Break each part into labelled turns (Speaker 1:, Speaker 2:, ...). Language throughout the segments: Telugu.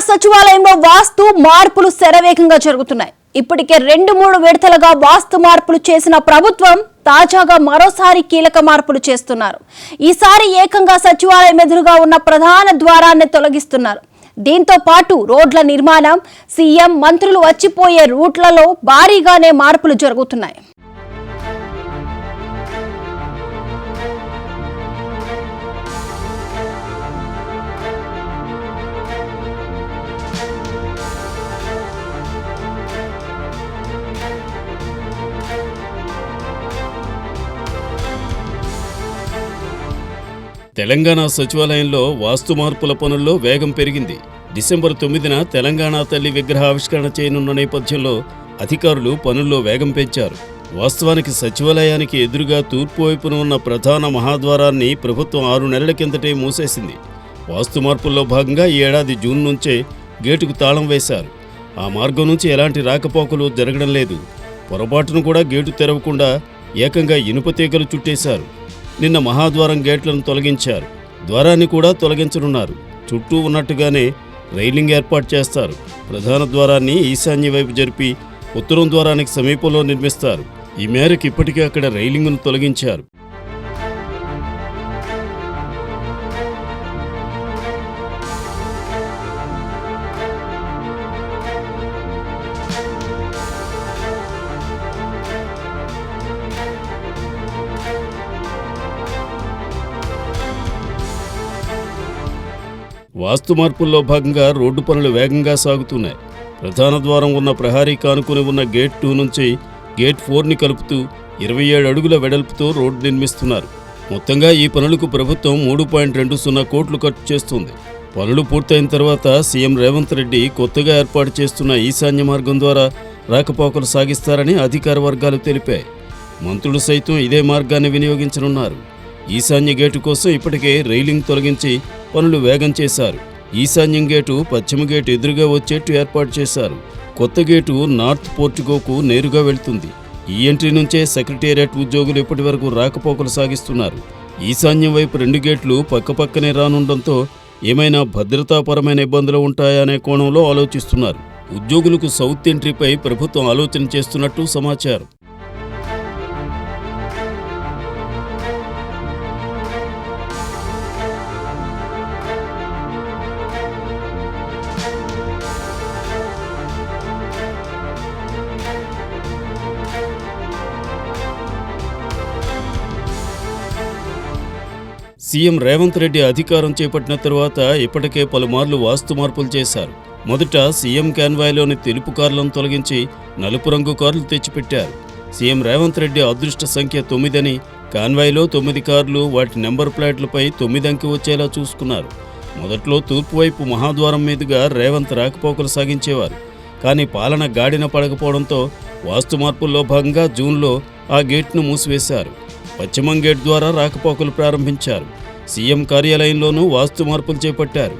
Speaker 1: సచివాలయంలో వాస్తు మార్పులు శరవేగంగా జరుగుతున్నాయి. ఇప్పటికే 2-3 విడతలుగా వాస్తు మార్పులు చేసిన ప్రభుత్వం తాజాగా మరోసారి కీలక మార్పులు చేస్తున్నారు. ఈసారి ఏకంగా సచివాలయం ఎదురుగా ఉన్న ప్రధాన ద్వారాన్ని తొలగిస్తున్నారు. దీంతో పాటు రోడ్ల నిర్మాణం, సీఎం మంత్రులు వచ్చిపోయే రూట్లలో భారీగానే మార్పులు జరుగుతున్నాయి.
Speaker 2: తెలంగాణ సచివాలయంలో వాస్తు మార్పుల పనుల్లో వేగం పెరిగింది. డిసెంబర్ 9న తెలంగాణ తల్లి విగ్రహ ఆవిష్కరణ చేయనున్న నేపథ్యంలో అధికారులు పనుల్లో వేగం పెంచారు. వాస్తవానికి సచివాలయానికి ఎదురుగా తూర్పు వైపున ఉన్న ప్రధాన మహాద్వారాన్ని ప్రభుత్వం 6 నెలల కిందటే మూసేసింది. వాస్తు మార్పుల్లో భాగంగా ఈ ఏడాది జూన్ నుంచే గేటుకు తాళం వేశారు. ఆ మార్గం నుంచి ఎలాంటి రాకపోకలు జరగడం లేదు. పొరపాటును కూడా గేటు తెరవకుండా ఏకంగా ఇనుప తీగలు చుట్టేశారు. నిన్న మహాద్వారం గేట్లను తొలగించారు. ద్వారాన్ని కూడా తొలగించనున్నారు. చుట్టూ ఉన్నట్టుగానే రైలింగ్ ఏర్పాటు చేస్తారు. ప్రధాన ద్వారాన్ని ఈశాన్య వైపు జరిపి ఉత్తరం ద్వారానికి సమీపంలో నిర్మిస్తారు. ఈ మేరకు ఇప్పటికే అక్కడ రైలింగ్ను తొలగించారు. వాస్తు మార్పుల్లో భాగంగా రోడ్డు పనులు వేగంగా సాగుతున్నాయి. ప్రధాన ద్వారం ఉన్న ప్రహారీ కానుకుని ఉన్న గేట్ 2 నుంచి గేట్ 4ని కలుపుతూ 27 అడుగుల వెడల్పుతో రోడ్డు నిర్మిస్తున్నారు. మొత్తంగా ఈ పనులకు ప్రభుత్వం 3.20 కోట్లు ఖర్చు చేస్తుంది. పనులు పూర్తయిన తర్వాత సీఎం రేవంత్ రెడ్డి కొత్తగా ఏర్పాటు చేస్తున్న ఈశాన్య మార్గం ద్వారా రాకపోకలు సాగిస్తారని అధికార వర్గాలు తెలిపాయి. మంత్రులు సైతం ఇదే మార్గాన్ని వినియోగించనున్నారు. ఈశాన్య గేటు కోసం ఇప్పటికే రైలింగ్ తొలగించి పనులు వేగం చేశారు. ఈశాన్యం గేటు పశ్చిమ గేటు ఎదురుగా వచ్చేట్టు ఏర్పాటు చేశారు. కొత్త గేటు నార్త్ పోర్టికోకు నేరుగా వెళ్తుంది. ఈ ఎంట్రీ నుంచే సెక్రటేరియట్ ఉద్యోగులు ఇప్పటి వరకు రాకపోకలు సాగిస్తున్నారు. ఈశాన్యం వైపు 2 గేట్లు పక్కపక్కనే రానుండడంతో ఏమైనా భద్రతాపరమైన ఇబ్బందులు ఉంటాయా అనే కోణంలో ఆలోచిస్తున్నారు. ఉద్యోగులకు సౌత్ ఎంట్రీపై ప్రభుత్వం ఆలోచన చేస్తున్నట్టు సమాచారం. సీఎం రేవంత్ రెడ్డి అధికారం చేపట్టిన తరువాత ఇప్పటికే పలుమార్లు వాస్తు మార్పులు చేశారు. మొదట సీఎం కాన్వాయ్లోని తెలుపు కార్లను తొలగించి నలుపు రంగు కార్లు తెచ్చిపెట్టారు. సీఎం రేవంత్ రెడ్డి అదృష్ట సంఖ్య 9 అని కాన్వాయ్లో 9 కార్లు వాటి నెంబర్ ప్లేట్లపై 9 అంకె వచ్చేలా చూసుకున్నారు. మొదట్లో తూర్పు వైపు మహాద్వారం మీదుగా రేవంత్ రాకపోకలు సాగించేవారు. కానీ పాలన గాడిన పడకపోవడంతో వాస్తు మార్పుల్లో భాగంగా జూన్లో ఆ గేట్ను మూసివేశారు. పశ్చిమం గేట్ ద్వారా రాకపోకలు ప్రారంభించారు. సీఎం కార్యాలయంలోనూ వాస్తు మార్పులు చేపట్టారు.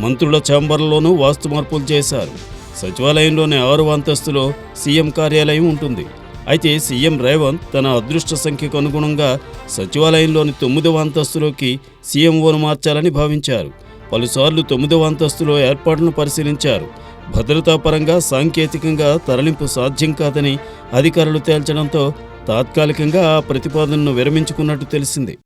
Speaker 2: మంత్రుల ఛాంబర్లలోనూ వాస్తు మార్పులు చేశారు. సచివాలయంలోని 6వ అంతస్తులో సీఎం కార్యాలయం ఉంటుంది. అయితే సీఎం రేవంత్ తన అదృష్ట సంఖ్యకు అనుగుణంగా సచివాలయంలోని 9వ అంతస్తులోకి సీఎంఓను మార్చాలని భావించారు. పలుసార్లు 9వ అంతస్తులో ఏర్పాట్లను పరిశీలించారు. భద్రతాపరంగా సాంకేతికంగా తరలింపు సాధ్యం కాదని అధికారులు తేల్చడంతో తాత్కాలికంగా ఆ ప్రతిపాదనను విరమించుకున్నట్టు తెలిసింది.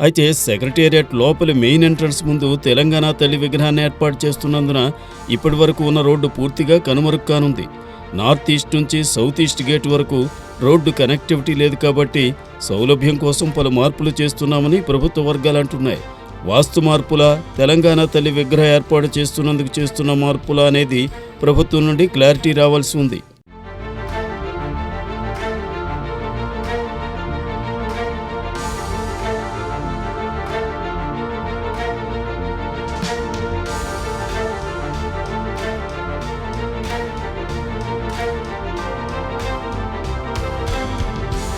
Speaker 2: అయితే సెక్రటేరియట్ లోపలి మెయిన్ ఎంట్రన్స్ ముందు తెలంగాణ తల్లి విగ్రహాన్ని ఏర్పాటు చేస్తున్నందున ఇప్పటి వరకు ఉన్న రోడ్డు పూర్తిగా కనుమరుగు కానుంది. నార్త్ ఈస్ట్ నుంచి సౌత్ ఈస్ట్ గేట్ వరకు రోడ్డు కనెక్టివిటీ లేదు కాబట్టి సౌలభ్యం కోసం పలు మార్పులు చేస్తున్నామని ప్రభుత్వ వర్గాలు అంటున్నాయి. వాస్తు మార్పుల, తెలంగాణ తల్లి విగ్రహ ఏర్పాటు చేస్తున్నందుకు చేస్తున్న మార్పుల అనేది ప్రభుత్వం నుండి క్లారిటీ రావాల్సి ఉంది.